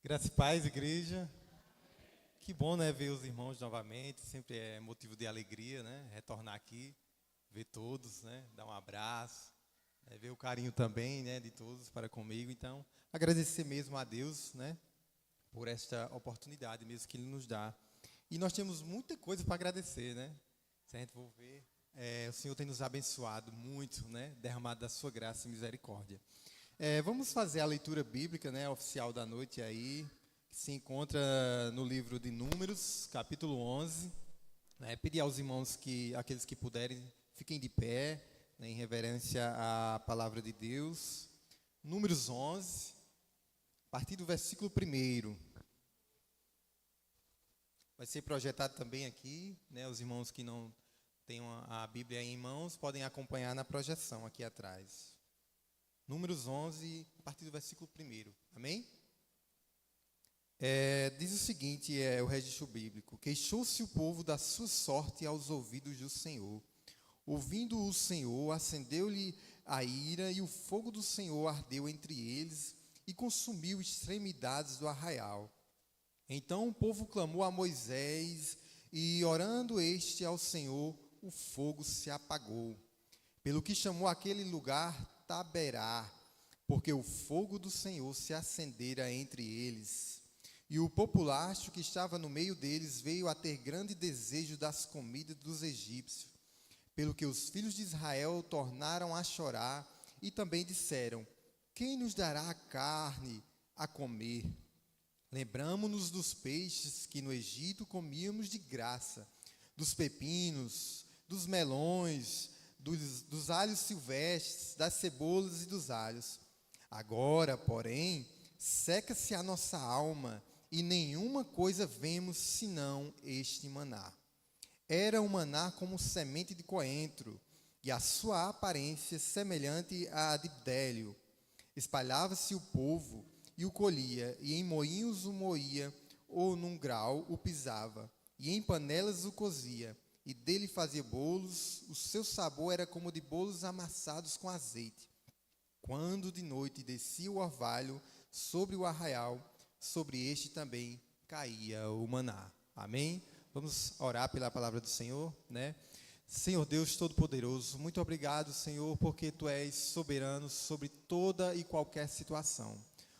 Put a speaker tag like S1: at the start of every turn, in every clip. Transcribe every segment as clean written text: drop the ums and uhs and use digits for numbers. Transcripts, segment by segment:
S1: Graça e paz, igreja. Que bom, né, ver os irmãos novamente. Sempre é motivo de alegria, né, retornar aqui, ver todos, né, dar um abraço, ver o carinho também, né, de todos para comigo. Então, agradecer mesmo a Deus, né, por esta oportunidade mesmo que Ele nos dá. E nós temos muita coisa para agradecer, né. Se a gente for ver, o Senhor tem nos abençoado muito, né, derramado da sua graça e misericórdia. Vamos fazer a leitura bíblica, né, oficial da noite aí, que se encontra no livro de Números, capítulo 11. Pedir aos irmãos que, aqueles que puderem, fiquem de pé, né, em reverência à palavra de Deus. Números 11, a partir do versículo 1. Vai ser projetado também aqui, né, os irmãos que não tenham a Bíblia em mãos podem acompanhar na projeção aqui atrás. Números 11, a partir do versículo 1. Amém? Diz o seguinte, o registro bíblico. Queixou-se o povo da sua sorte aos ouvidos do Senhor. Ouvindo o Senhor, acendeu-lhe a ira, e o fogo do Senhor ardeu entre eles, e consumiu extremidades do arraial. Então o povo clamou a Moisés, e orando este ao Senhor, o fogo se apagou. Pelo que chamou aquele lugar Taberá, porque o fogo do Senhor se acendera entre eles. E o populacho que estava no meio deles veio a ter grande desejo das comidas dos egípcios, pelo que os filhos de Israel tornaram a chorar e também disseram: quem nos dará a carne a comer? Lembramo-nos dos peixes que no Egito comíamos de graça, dos pepinos, dos melões, dos alhos silvestres, das cebolas e dos alhos. Agora, porém, seca-se a nossa alma, e nenhuma coisa vemos senão este maná. Era um maná como semente de coentro, e a sua aparência semelhante à de bdélio. Espalhava-se o povo, e o colhia, e em moinhos o moía, ou num grau o pisava, e em panelas o cozia, e dele fazia bolos. O seu sabor era como de bolos amassados com azeite. Quando de noite descia o orvalho sobre o arraial, sobre este também caía o maná. Amém? Vamos orar pela palavra do Senhor, né? Senhor Deus Todo-Poderoso, muito obrigado, Senhor, porque Tu és soberano sobre toda e qualquer situação.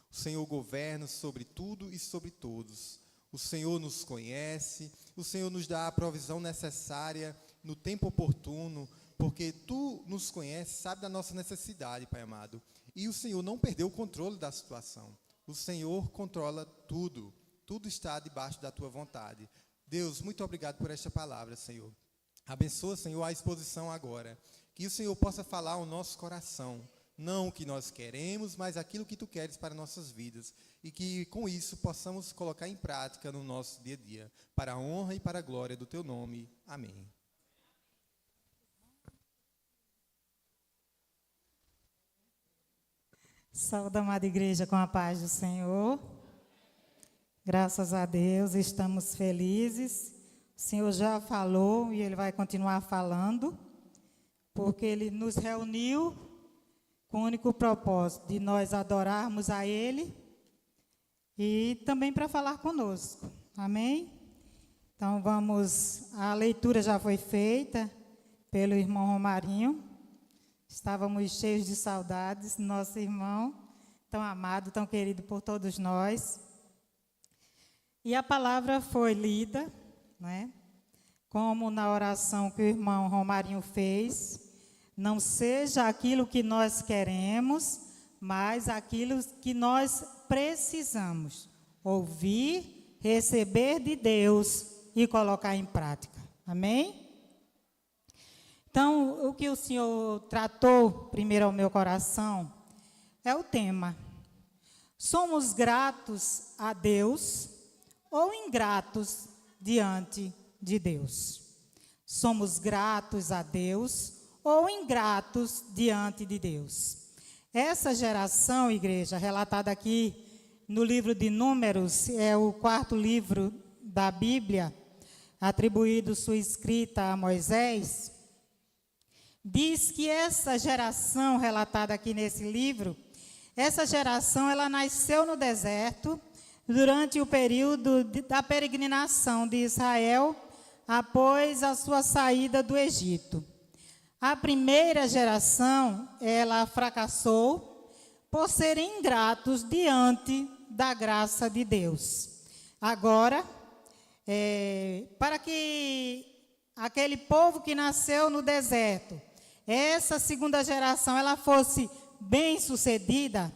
S1: O Senhor governa sobre tudo e sobre todos. O Senhor nos conhece, o Senhor nos dá a provisão necessária no tempo oportuno, porque Tu nos conheces, sabe da nossa necessidade, Pai amado. E o Senhor não perdeu o controle da situação. O Senhor controla tudo, tudo está debaixo da Tua vontade. Deus, muito obrigado por esta palavra, Senhor. Abençoa, Senhor, a exposição agora. Que o Senhor possa falar ao nosso coração. Não o que nós queremos, mas aquilo que Tu queres para nossas vidas. E que com isso possamos colocar em prática no nosso dia a dia. Para a honra e para a glória do Teu nome. Amém.
S2: Saúde, amada igreja, com a paz do Senhor. Graças a Deus, estamos felizes. O Senhor já falou e Ele vai continuar falando, porque Ele nos reuniu com o único propósito de nós adorarmos a Ele e também para falar conosco. Amém? Então a leitura já foi feita pelo irmão Romarinho. Estávamos cheios de saudades, nosso irmão, tão amado, tão querido por todos nós. E a palavra foi lida, né? Como na oração que o irmão Romarinho fez. Não seja aquilo que nós queremos, mas aquilo que nós precisamos. Ouvir, receber de Deus e colocar em prática. Amém? Então, o que o Senhor tratou primeiro ao meu coração é o tema. Somos gratos a Deus ou ingratos diante de Deus? Somos gratos a Deus ou ingratos diante de Deus? Essa geração, igreja, relatada aqui no livro de Números, é o 4º livro da Bíblia, atribuído sua escrita a Moisés, diz que essa geração relatada aqui nesse livro, essa geração ela nasceu no deserto, durante o período da peregrinação de Israel, após a sua saída do Egito. A primeira geração, ela fracassou por serem ingratos diante da graça de Deus. Agora, para que aquele povo que nasceu no deserto, essa segunda geração, ela fosse bem-sucedida,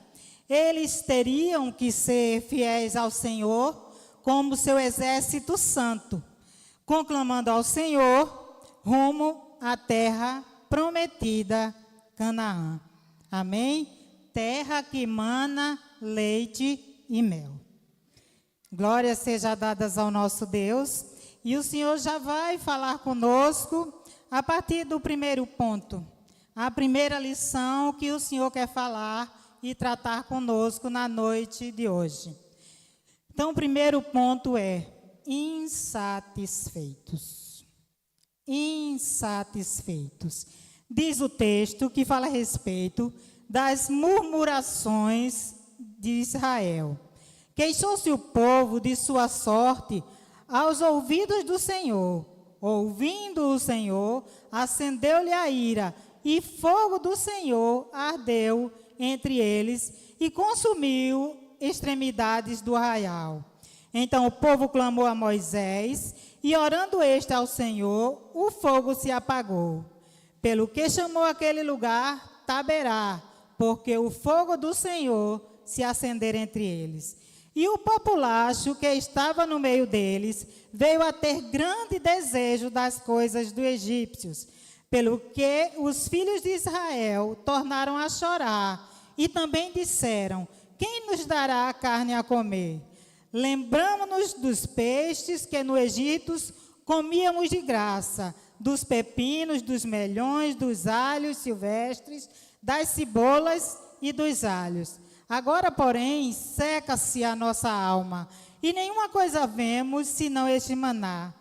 S2: eles teriam que ser fiéis ao Senhor como seu exército santo, conclamando ao Senhor rumo à terra prometida, Canaã. Amém? Terra que mana leite e mel. Glórias sejam dadas ao nosso Deus. E o Senhor já vai falar conosco a partir do primeiro ponto. A primeira lição que o Senhor quer falar e tratar conosco na noite de hoje. Então, o primeiro ponto é insatisfeitos. Insatisfeitos. Diz o texto que fala a respeito das murmurações de Israel. Queixou-se o povo de sua sorte aos ouvidos do Senhor. Ouvindo o Senhor, acendeu-lhe a ira, e fogo do Senhor ardeu entre eles e consumiu extremidades do arraial. Então o povo clamou a Moisés, e orando este ao Senhor, o fogo se apagou. Pelo que chamou aquele lugar Taberá, porque o fogo do Senhor se acendera entre eles. E o populacho que estava no meio deles veio a ter grande desejo das coisas dos egípcios, pelo que os filhos de Israel tornaram a chorar e também disseram: quem nos dará a carne a comer? Lembramos-nos dos peixes que no Egito comíamos de graça, dos pepinos, dos melhões, dos alhos silvestres, das cebolas e dos alhos. Agora, porém, seca-se a nossa alma, e nenhuma coisa vemos senão este maná.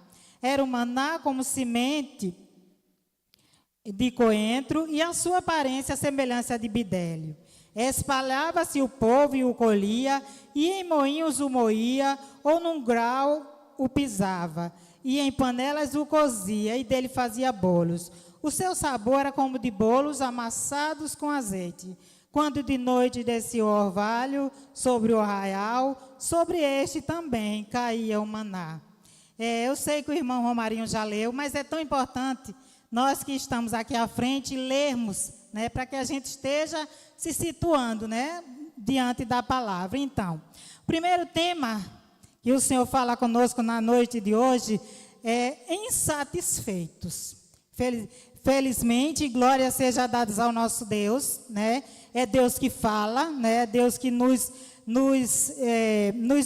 S2: Era o maná como semente de coentro, e a sua aparência a semelhança de bidélio. Espalhava-se o povo e o colhia, e em moinhos o moía, ou num grau o pisava, e em panelas o cozia, e dele fazia bolos. O seu sabor era como de bolos amassados com azeite. Quando de noite descia o orvalho sobre o arraial, sobre este também caía o maná. Eu sei que o irmão Romarinho já leu, mas é tão importante nós que estamos aqui à frente lermos, né, para que a gente esteja se situando, né, diante da palavra. Então, o primeiro tema que o Senhor fala conosco na noite de hoje é insatisfeitos. Felizmente, glória seja dadas ao nosso Deus, né? É Deus que fala, né? É Deus que nos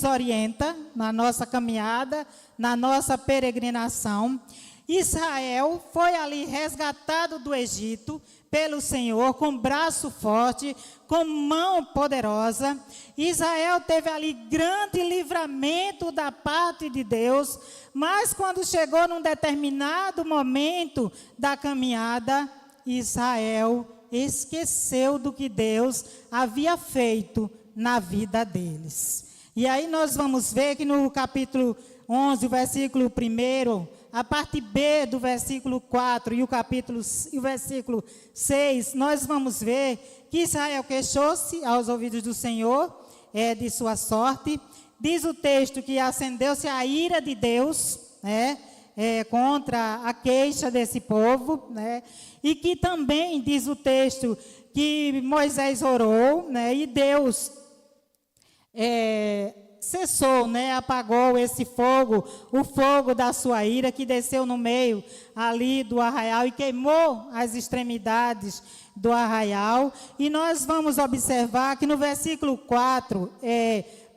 S2: orienta na nossa caminhada, na nossa peregrinação. Israel foi ali resgatado do Egito pelo Senhor com braço forte, com mão poderosa. Israel teve ali grande livramento da parte de Deus, mas quando chegou num determinado momento da caminhada, Israel esqueceu do que Deus havia feito na vida deles. E aí nós vamos ver que no capítulo 11, o versículo 1, a parte B do versículo 4 e o versículo 6, nós vamos ver que Israel queixou-se aos ouvidos do Senhor de sua sorte. Diz o texto que acendeu-se a ira de Deus, né, contra a queixa desse povo, né, e que também diz o texto que Moisés orou, né, e Deus cessou, né, apagou esse fogo, o fogo da sua ira que desceu no meio ali do arraial e queimou as extremidades do arraial. E nós vamos observar que no versículo 4,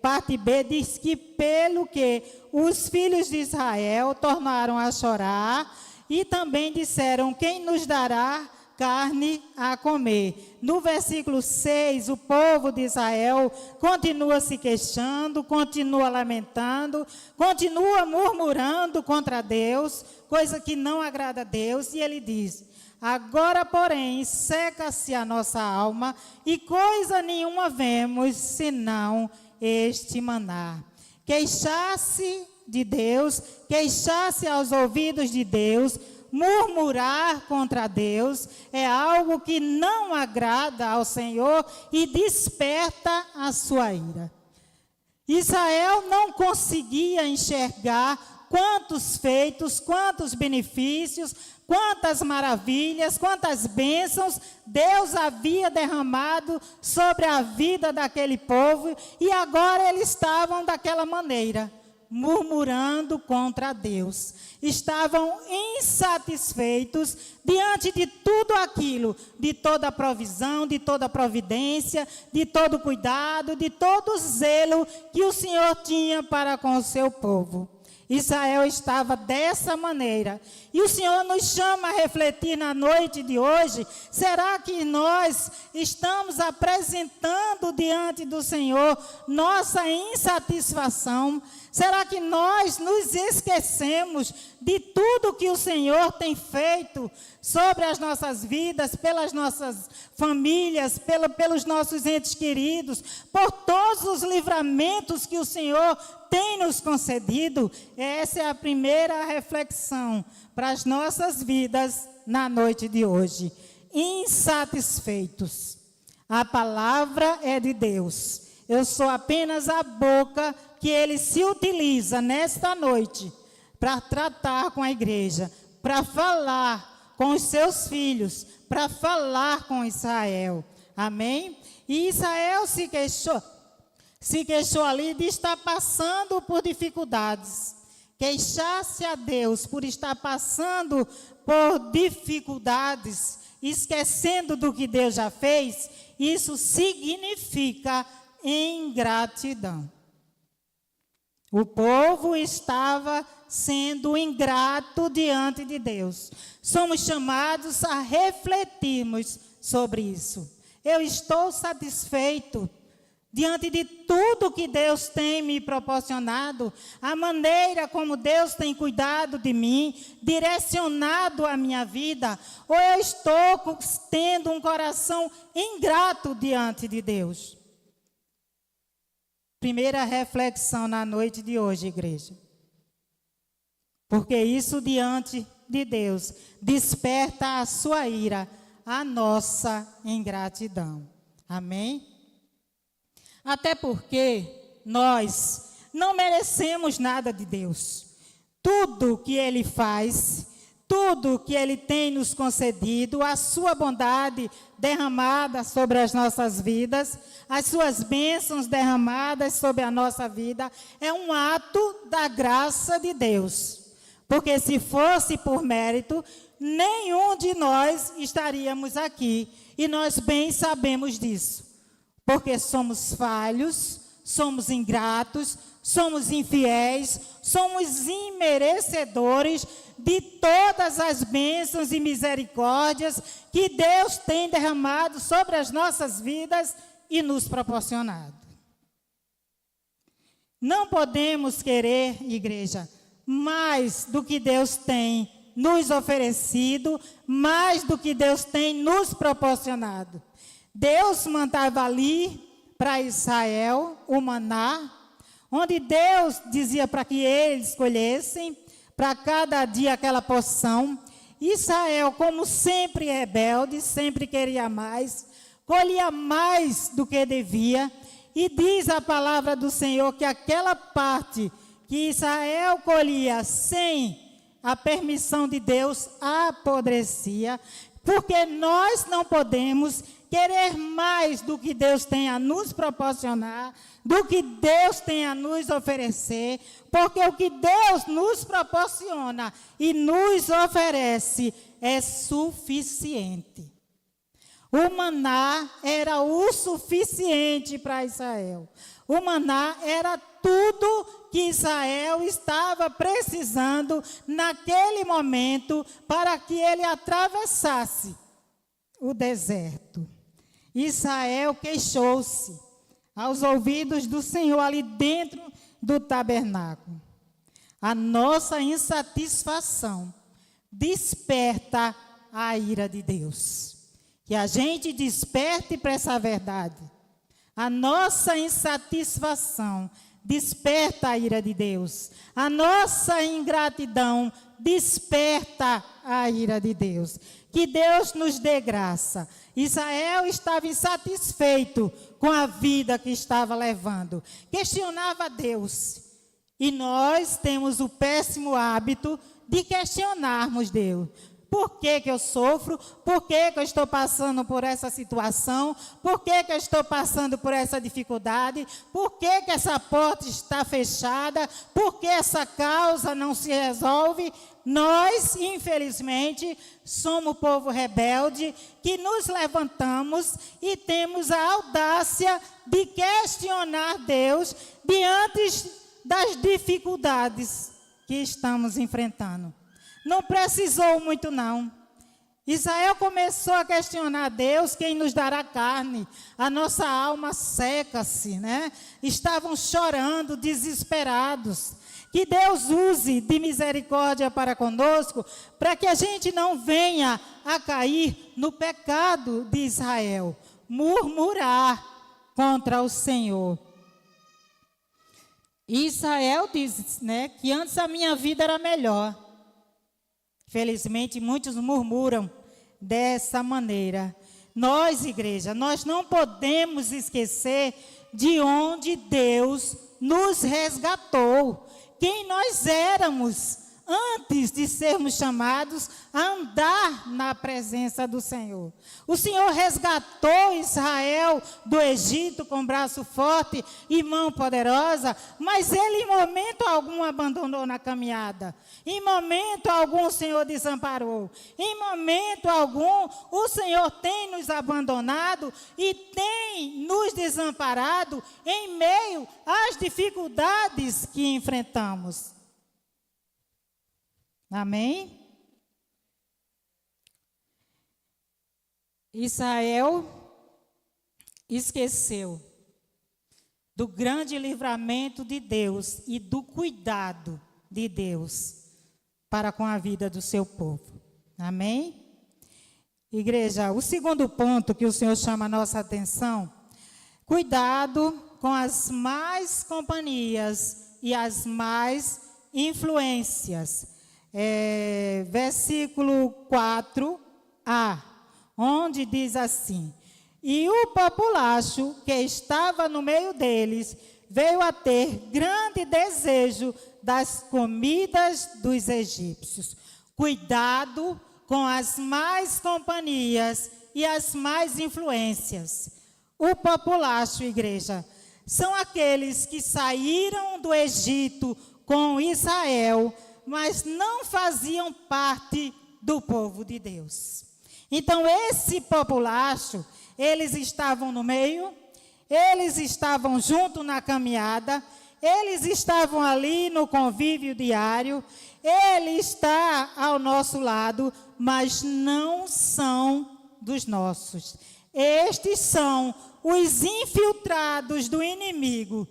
S2: parte B, diz que pelo que os filhos de Israel tornaram a chorar e também disseram: quem nos dará carne a comer? No versículo 6, o povo de Israel continua se queixando, continua lamentando, continua murmurando contra Deus, coisa que não agrada a Deus, e ele diz: agora, porém, seca-se a nossa alma, e coisa nenhuma vemos, senão este maná. Queixar-se de Deus, queixar-se aos ouvidos de Deus, murmurar contra Deus, é algo que não agrada ao Senhor e desperta a sua ira. Israel não conseguia enxergar quantos feitos, quantos benefícios, quantas maravilhas, quantas bênçãos Deus havia derramado sobre a vida daquele povo, e agora eles estavam daquela maneira, murmurando contra Deus. Estavam insatisfeitos diante de tudo aquilo, de toda a provisão, de toda a providência, de todo o cuidado, de todo o zelo que o Senhor tinha para com o seu povo. Israel estava dessa maneira. E o Senhor nos chama a refletir na noite de hoje. Será que nós estamos apresentando diante do Senhor nossa insatisfação? Será que nós nos esquecemos de tudo que o Senhor tem feito sobre as nossas vidas, pelas nossas famílias, pelos nossos entes queridos, por todos os livramentos que o Senhor tem nos concedido? Essa é a primeira reflexão para as nossas vidas na noite de hoje. Insatisfeitos. A palavra é de Deus. Eu sou apenas a boca que Ele se utiliza nesta noite para tratar com a igreja, para falar com os seus filhos, para falar com Israel. Amém? E Israel se queixou ali de estar passando por dificuldades. Queixar-se a Deus por estar passando por dificuldades, esquecendo do que Deus já fez, isso significa ingratidão. O povo estava sendo ingrato diante de Deus. Somos chamados a refletirmos sobre isso. Eu estou satisfeito diante de tudo que Deus tem me proporcionado, a maneira como Deus tem cuidado de mim, direcionado a minha vida, ou eu estou tendo um coração ingrato diante de Deus? Primeira reflexão na noite de hoje, igreja. Porque isso diante de Deus desperta a sua ira, a nossa ingratidão. Amém? Até porque nós não merecemos nada de Deus. Tudo que Ele faz, tudo que Ele tem nos concedido, a sua bondade derramada sobre as nossas vidas, as suas bênçãos derramadas sobre a nossa vida, é um ato da graça de Deus. Porque se fosse por mérito, nenhum de nós estaríamos aqui. E nós bem sabemos disso. Porque somos falhos, somos ingratos, somos infiéis, somos imerecedores de todas as bênçãos e misericórdias que Deus tem derramado sobre as nossas vidas e nos proporcionado. Não podemos querer, igreja, mais do que Deus tem nos oferecido, mais do que Deus tem nos proporcionado. Deus mandava ali para Israel o maná, onde Deus dizia para que eles escolhessem para cada dia aquela porção. Israel, como sempre rebelde, sempre queria mais, colhia mais do que devia, e diz a palavra do Senhor que aquela parte que Israel colhia sem a permissão de Deus apodrecia, porque nós não podemos querer mais do que Deus tem a nos proporcionar, do que Deus tem a nos oferecer, porque o que Deus nos proporciona e nos oferece é suficiente. O maná era o suficiente para Israel. O maná era tudo que Israel estava precisando naquele momento para que ele atravessasse o deserto. Israel queixou-se aos ouvidos do Senhor ali dentro do tabernáculo. A nossa insatisfação desperta a ira de Deus. Que a gente desperte para essa verdade. A nossa insatisfação desperta a ira de Deus. A nossa ingratidão desperta a ira de Deus. Que Deus nos dê graça. Israel estava insatisfeito com a vida que estava levando. Questionava Deus. E nós temos o péssimo hábito de questionarmos Deus. Por que eu sofro? Por que eu estou passando por essa situação? Por que eu estou passando por essa dificuldade? Por que essa porta está fechada? Por que essa causa não se resolve? Nós, infelizmente, somos o povo rebelde que nos levantamos e temos a audácia de questionar Deus diante das dificuldades que estamos enfrentando. Não precisou muito, não. Israel começou a questionar Deus, quem nos dará carne? A nossa alma seca-se, né? Estavam chorando, desesperados. Que Deus use de misericórdia para conosco, para que a gente não venha a cair no pecado de Israel, murmurar contra o Senhor. Israel diz, né, que antes a minha vida era melhor. Felizmente, muitos murmuram dessa maneira. Nós, igreja, nós não podemos esquecer de onde Deus nos resgatou. Quem nós éramos antes de sermos chamados a andar na presença do Senhor. O Senhor resgatou Israel do Egito com braço forte e mão poderosa, mas ele em momento algum abandonou na caminhada. Em momento algum o Senhor desamparou. Em momento algum o Senhor tem nos abandonado e tem nos desamparado em meio às dificuldades que enfrentamos. Amém? Israel esqueceu do grande livramento de Deus e do cuidado de Deus para com a vida do seu povo. Amém? Igreja, o segundo ponto que o Senhor chama a nossa atenção, cuidado com as más companhias e as más influências. Versículo 4a, onde diz assim: e o populacho que estava no meio deles veio a ter grande desejo das comidas dos egípcios. Cuidado com as más companhias e as más influências. O populacho, igreja, são aqueles que saíram do Egito com Israel, mas não faziam parte do povo de Deus. Então, esse populacho, eles estavam no meio, eles estavam junto na caminhada, eles estavam ali no convívio diário, ele está ao nosso lado, mas não são dos nossos. Estes são os infiltrados do inimigo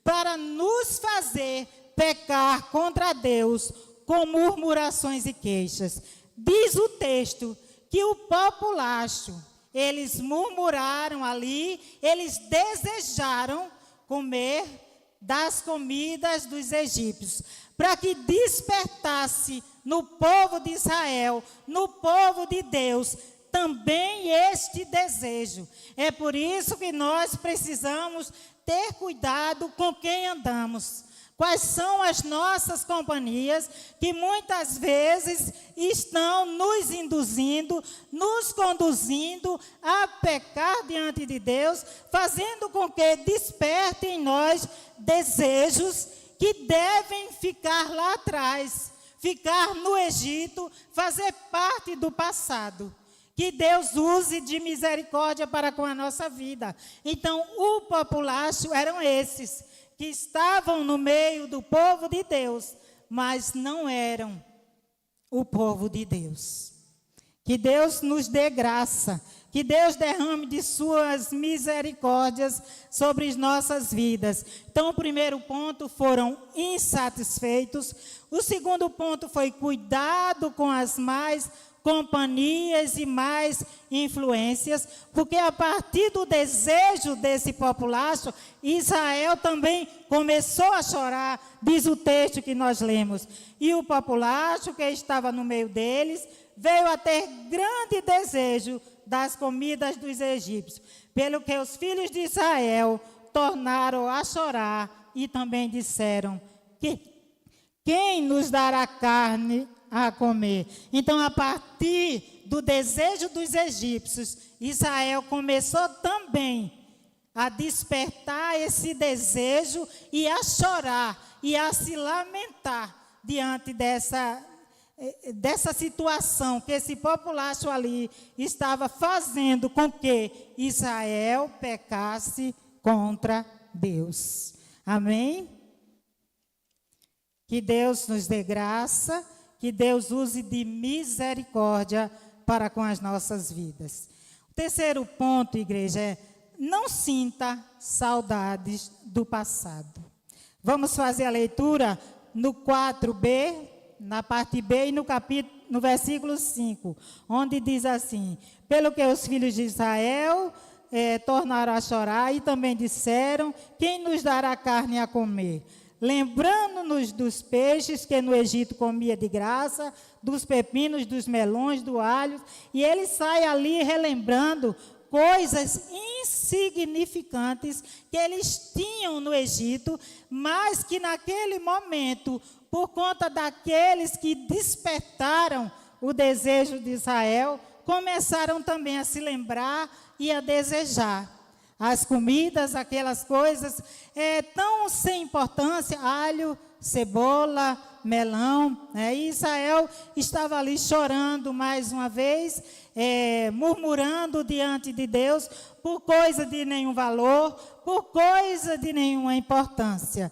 S2: para nos fazer pecar contra Deus com murmurações e queixas. Diz o texto que o populacho, eles murmuraram ali, eles desejaram comer das comidas dos egípcios, para que despertasse no povo de Israel, no povo de Deus, também este desejo. É por isso que nós precisamos ter cuidado com quem andamos. Quais são as nossas companhias que muitas vezes estão nos induzindo, nos conduzindo a pecar diante de Deus, fazendo com que desperte em nós desejos que devem ficar lá atrás, ficar no Egito, fazer parte do passado. Que Deus use de misericórdia para com a nossa vida. Então, o populacho eram esses que estavam no meio do povo de Deus, mas não eram o povo de Deus. Que Deus nos dê graça, que Deus derrame de suas misericórdias sobre as nossas vidas. Então, o primeiro ponto foram insatisfeitos. O segundo ponto foi cuidado com as más companhias e mais influências, porque a partir do desejo desse populacho, Israel também começou a chorar, diz o texto que nós lemos. E o populacho que estava no meio deles veio a ter grande desejo das comidas dos egípcios, pelo que os filhos de Israel tornaram a chorar e também disseram: quem nos dará carne a comer? Então, a partir do desejo dos egípcios, Israel começou também a despertar esse desejo e a chorar e a se lamentar diante dessa situação que esse populacho ali estava fazendo com que Israel pecasse contra Deus. Amém? Que Deus nos dê graça, que Deus use de misericórdia para com as nossas vidas. O terceiro ponto, igreja, é: não sinta saudades do passado. Vamos fazer a leitura no 4b, na parte B, e no versículo 5, onde diz assim: pelo que os filhos de Israel tornaram a chorar e também disseram: quem nos dará carne a comer? Lembrando-nos dos peixes que no Egito comia de graça, dos pepinos, dos melões, do alho. E ele sai ali relembrando coisas insignificantes que eles tinham no Egito, mas que naquele momento, por conta daqueles que despertaram o desejo de Israel, começaram também a se lembrar e a desejar. As comidas, aquelas coisas tão sem importância, alho, cebola, melão. E Israel estava ali chorando mais uma vez, murmurando diante de Deus por coisa de nenhum valor, por coisa de nenhuma importância.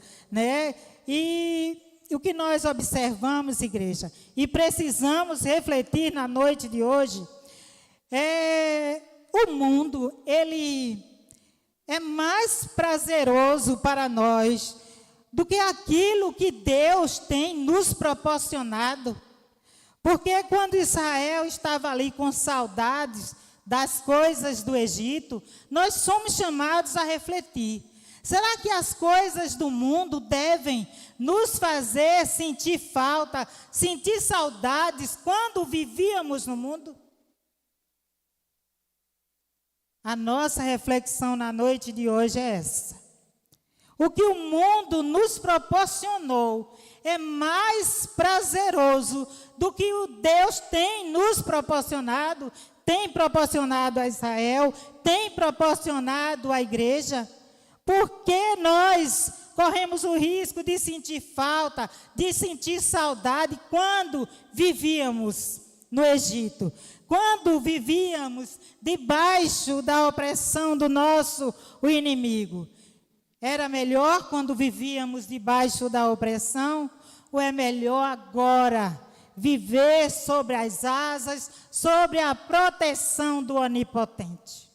S2: E o que nós observamos, igreja, e precisamos refletir na noite de hoje, o mundo, ele é mais prazeroso para nós do que aquilo que Deus tem nos proporcionado. Porque quando Israel estava ali com saudades das coisas do Egito, nós somos chamados a refletir: será que as coisas do mundo devem nos fazer sentir falta, sentir saudades quando vivíamos no mundo? A nossa reflexão na noite de hoje é essa. O que o mundo nos proporcionou é mais prazeroso do que o Deus tem nos proporcionado, tem proporcionado a Israel, tem proporcionado à igreja. Porque nós corremos o risco de sentir falta, de sentir saudade quando vivíamos no Egito, quando vivíamos debaixo da opressão do o inimigo. Era melhor quando vivíamos debaixo da opressão, ou é melhor agora viver sobre as asas, sobre a proteção do Onipotente?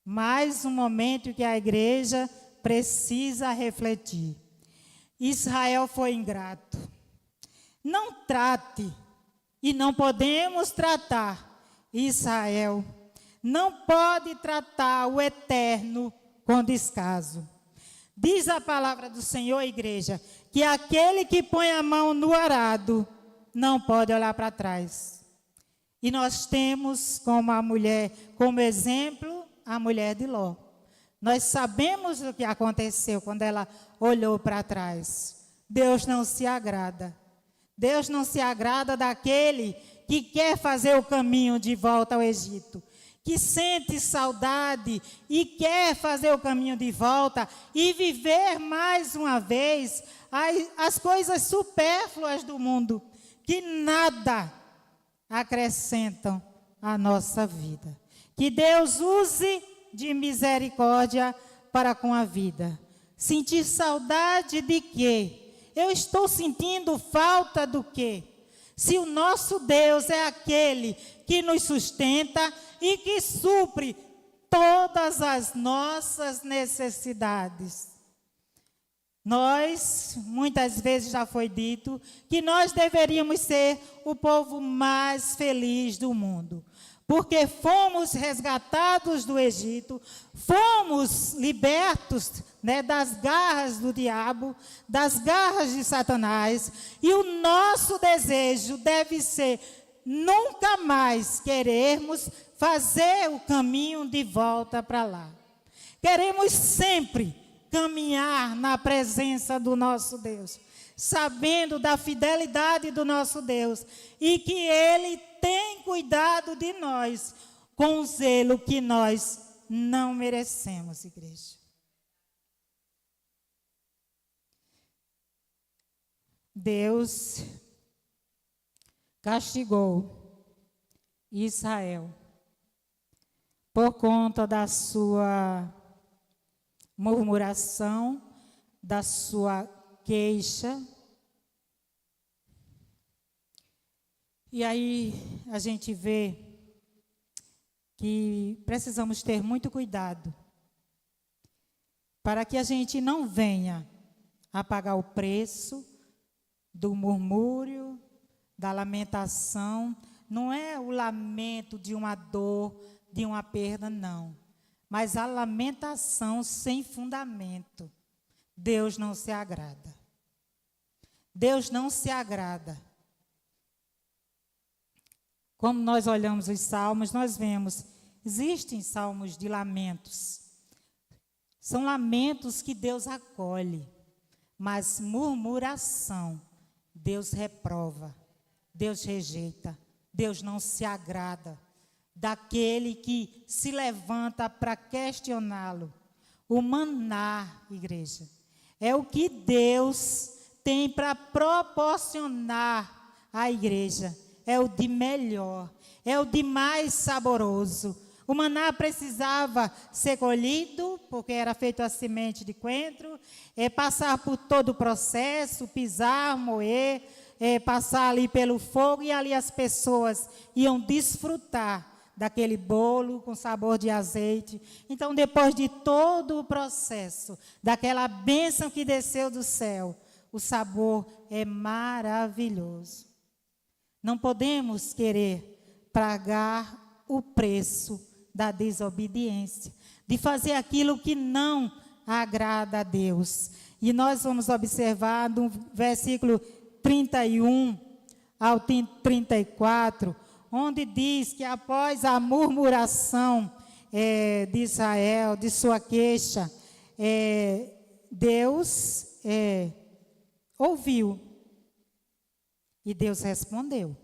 S2: Mais um momento que a igreja precisa refletir. Israel foi ingrato. Não trate, e não podemos tratar Israel, não pode tratar o eterno com descaso. Diz a palavra do Senhor, igreja, que aquele que põe a mão no arado não pode olhar para trás. E nós temos como exemplo, a mulher de Ló. Nós sabemos o que aconteceu quando ela olhou para trás. Deus não se agrada. Deus não se agrada daquele que quer fazer o caminho de volta ao Egito, que sente saudade e quer fazer o caminho de volta e viver mais uma vez as coisas supérfluas do mundo, que nada acrescentam à nossa vida. Que Deus use de misericórdia para com a vida. Sentir saudade de quê? Eu estou sentindo falta do quê? Se o nosso Deus é aquele que nos sustenta e que supre todas as nossas necessidades. Nós, muitas vezes já foi dito, que nós deveríamos ser o povo mais feliz do mundo. Porque fomos resgatados do Egito, fomos libertos, das garras do diabo, das garras de Satanás. E o nosso desejo deve ser nunca mais querermos fazer o caminho de volta para lá. Queremos sempre caminhar na presença do nosso Deus, sabendo da fidelidade do nosso Deus e que Ele tem cuidado de nós com o zelo que nós não merecemos, igreja. Deus castigou Israel por conta da sua murmuração, da sua queixa. E aí a gente vê que precisamos ter muito cuidado para que a gente não venha a pagar o preço do murmúrio, da lamentação. Não é o lamento de uma dor, de uma perda, não. Mas a lamentação sem fundamento. Deus não se agrada. Deus não se agrada. Quando nós olhamos os salmos, nós vemos, existem salmos de lamentos. São lamentos que Deus acolhe. Mas murmuração, Deus reprova. Deus rejeita. Deus não se agrada daquele que se levanta para questioná-lo. O maná, igreja, é o que Deus tem para proporcionar à igreja. É o de melhor, é o de mais saboroso. O maná precisava ser colhido, porque era feito a semente de coentro, passar por todo o processo, pisar, moer, passar ali pelo fogo, e ali as pessoas iam desfrutar daquele bolo com sabor de azeite. Então, depois de todo o processo, daquela bênção que desceu do céu, o sabor é maravilhoso. Não podemos querer pagar o preço da desobediência, de fazer aquilo que não agrada a Deus. E nós vamos observar no versículo 31 ao 34, onde diz que após a murmuração de Israel, de sua queixa, Deus ouviu. E Deus respondeu.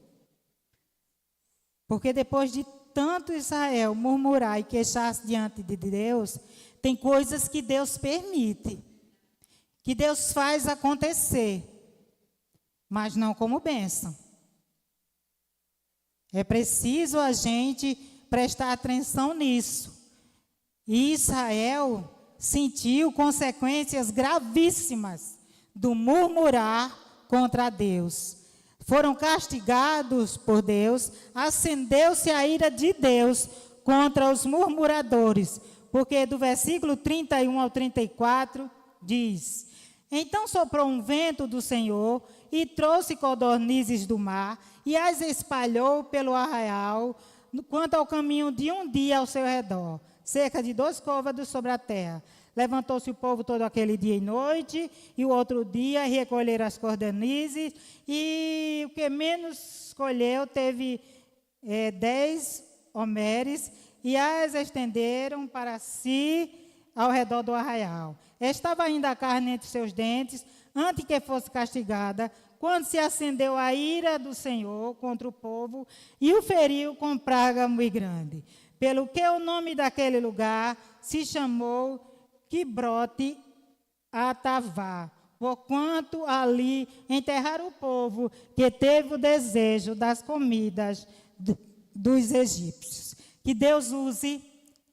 S2: Porque depois de tanto Israel murmurar e queixar-se diante de Deus, tem coisas que Deus permite, que Deus faz acontecer, mas não como bênção. É preciso a gente prestar atenção nisso. E Israel sentiu consequências gravíssimas do murmurar contra Deus. Foram castigados por Deus, acendeu-se a ira de Deus contra os murmuradores, porque do versículo 31 ao 34 diz: Então soprou um vento do Senhor e trouxe codornizes do mar e as espalhou pelo arraial, quanto ao caminho de um dia ao seu redor, cerca de 2 côvados sobre a terra. Levantou-se o povo todo aquele dia e noite, e o outro dia recolheram as codornizes, e o que menos colheu teve 10 homeres, e as estenderam para si ao redor do arraial. Estava ainda a carne entre seus dentes, antes que fosse castigada, quando se acendeu a ira do Senhor contra o povo, e o feriu com praga muito grande. Pelo que o nome daquele lugar se chamou Quibrote Atavá, porquanto ali enterraram o povo que teve o desejo das comidas dos egípcios. Que Deus use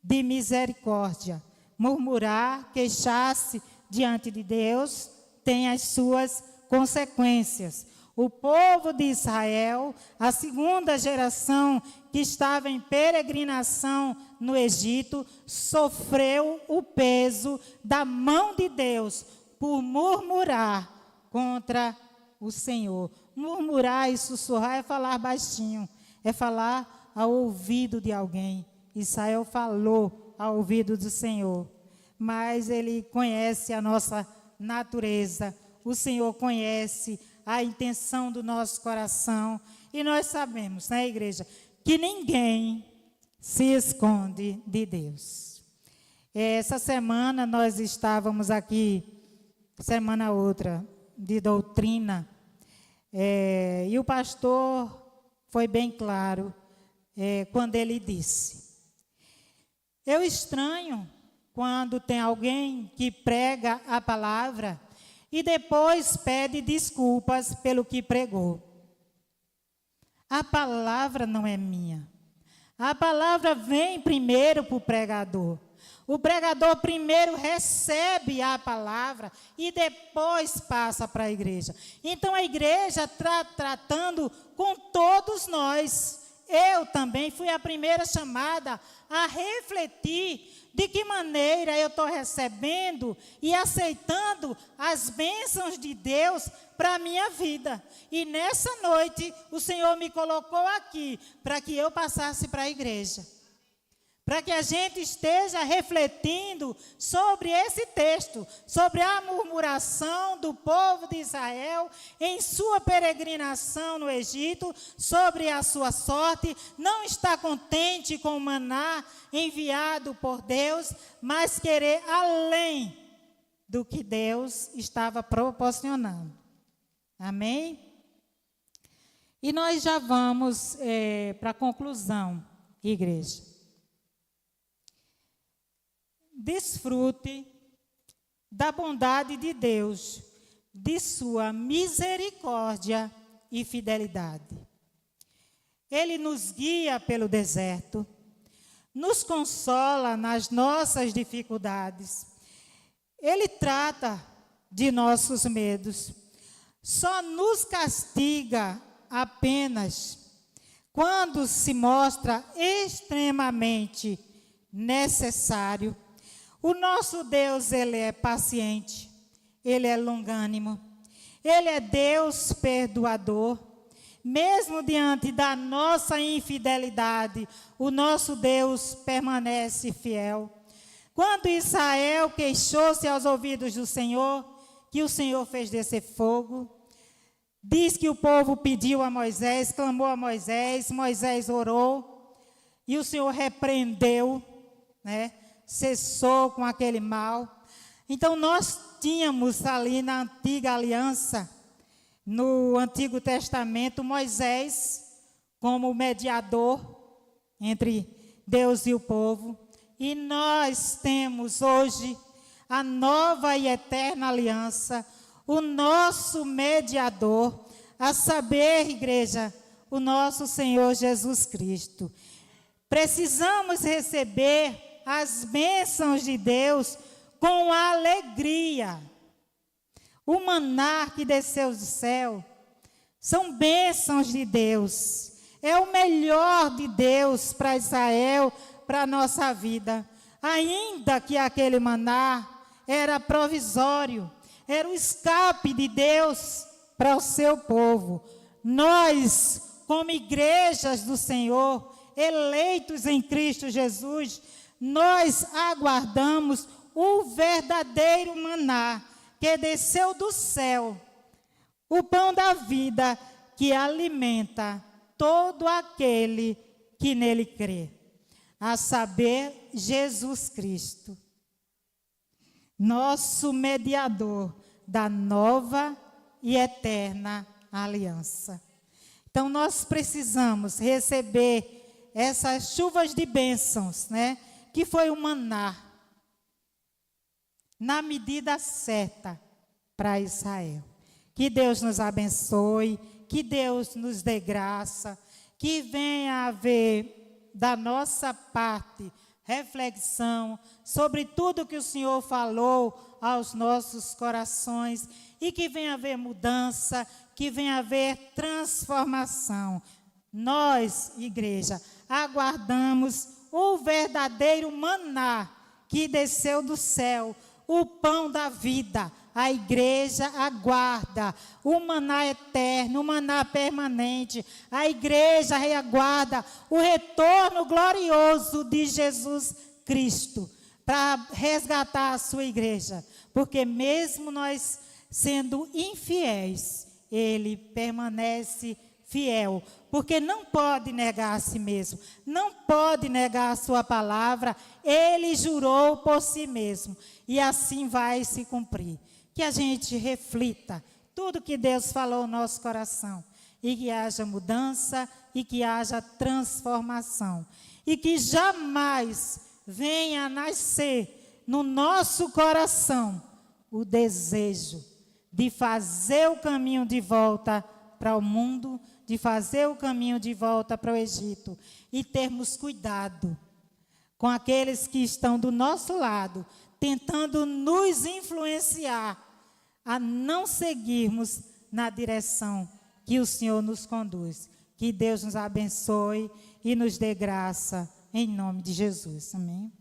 S2: de misericórdia. Murmurar, queixar-se diante de Deus tem as suas consequências. O povo de Israel, a segunda geração que estava em peregrinação no Egito, sofreu o peso da mão de Deus por murmurar contra o Senhor. Murmurar e sussurrar é falar baixinho, é falar ao ouvido de alguém. Israel falou ao ouvido do Senhor, mas ele conhece a nossa natureza. O Senhor conhece a intenção do nosso coração. E nós sabemos, né, igreja, que ninguém se esconde de Deus. Essa semana nós estávamos aqui, semana outra, de doutrina, e o pastor foi bem claro quando ele disse: eu estranho quando tem alguém que prega a palavra e depois pede desculpas pelo que pregou. A palavra não é minha. A palavra vem primeiro para o pregador. O pregador primeiro recebe a palavra e depois passa para a igreja. Então a igreja está tratando com todos nós. Eu também fui a primeira chamada a refletir de que maneira eu estou recebendo e aceitando as bênçãos de Deus para a minha vida. E nessa noite o Senhor me colocou aqui para que eu passasse para a igreja. Para que a gente esteja refletindo sobre esse texto, sobre a murmuração do povo de Israel em sua peregrinação no Egito, sobre a sua sorte, não está contente com o maná enviado por Deus, mas querer além do que Deus estava proporcionando. Amém? E nós já vamos para a conclusão, igreja. Desfrute da bondade de Deus, de sua misericórdia e fidelidade. Ele nos guia pelo deserto, nos consola nas nossas dificuldades. Ele trata de nossos medos. Só nos castiga apenas quando se mostra extremamente necessário. O nosso Deus, Ele é paciente, Ele é longânimo, Ele é Deus perdoador. Mesmo diante da nossa infidelidade, o nosso Deus permanece fiel. Quando Israel queixou-se aos ouvidos do Senhor, que o Senhor fez descer fogo, diz que o povo pediu a Moisés, clamou a Moisés, Moisés orou, e o Senhor repreendeu, né? Cessou com aquele mal. Então nós tínhamos ali na antiga aliança, no Antigo Testamento, Moisés como mediador entre Deus e o povo. E nós temos hoje a nova e eterna aliança, o nosso mediador, a saber, igreja, o nosso Senhor Jesus Cristo. Precisamos receber as bênçãos de Deus com alegria. O maná que desceu do céu são bênçãos de Deus. É o melhor de Deus para Israel, para a nossa vida. Ainda que aquele maná era provisório, era o escape de Deus para o seu povo. Nós, como igrejas do Senhor, eleitos em Cristo Jesus, nós aguardamos o verdadeiro maná que desceu do céu, o pão da vida que alimenta todo aquele que nele crê, a saber, Jesus Cristo, nosso mediador da nova e eterna aliança. Então nós precisamos receber essas chuvas de bênçãos, né? Que foi o maná, na medida certa para Israel. Que Deus nos abençoe, que Deus nos dê graça, que venha haver da nossa parte reflexão sobre tudo que o Senhor falou aos nossos corações e que venha haver mudança, que venha haver transformação. Nós, igreja, aguardamos o verdadeiro maná que desceu do céu, o pão da vida, A igreja aguarda o maná eterno, o maná permanente. A igreja reaguarda o retorno glorioso de Jesus Cristo para resgatar a sua igreja. Porque mesmo nós sendo infiéis, Ele permanece fiel. Porque não pode negar a si mesmo, não pode negar a sua palavra. Ele jurou por si mesmo e assim vai se cumprir. Que a gente reflita tudo que Deus falou no nosso coração e que haja mudança e que haja transformação e que jamais venha a nascer no nosso coração o desejo de fazer o caminho de volta para o mundo, de fazer o caminho de volta para o Egito e termos cuidado com aqueles que estão do nosso lado, tentando nos influenciar a não seguirmos na direção que o Senhor nos conduz. Que Deus nos abençoe e nos dê graça, em nome de Jesus. Amém.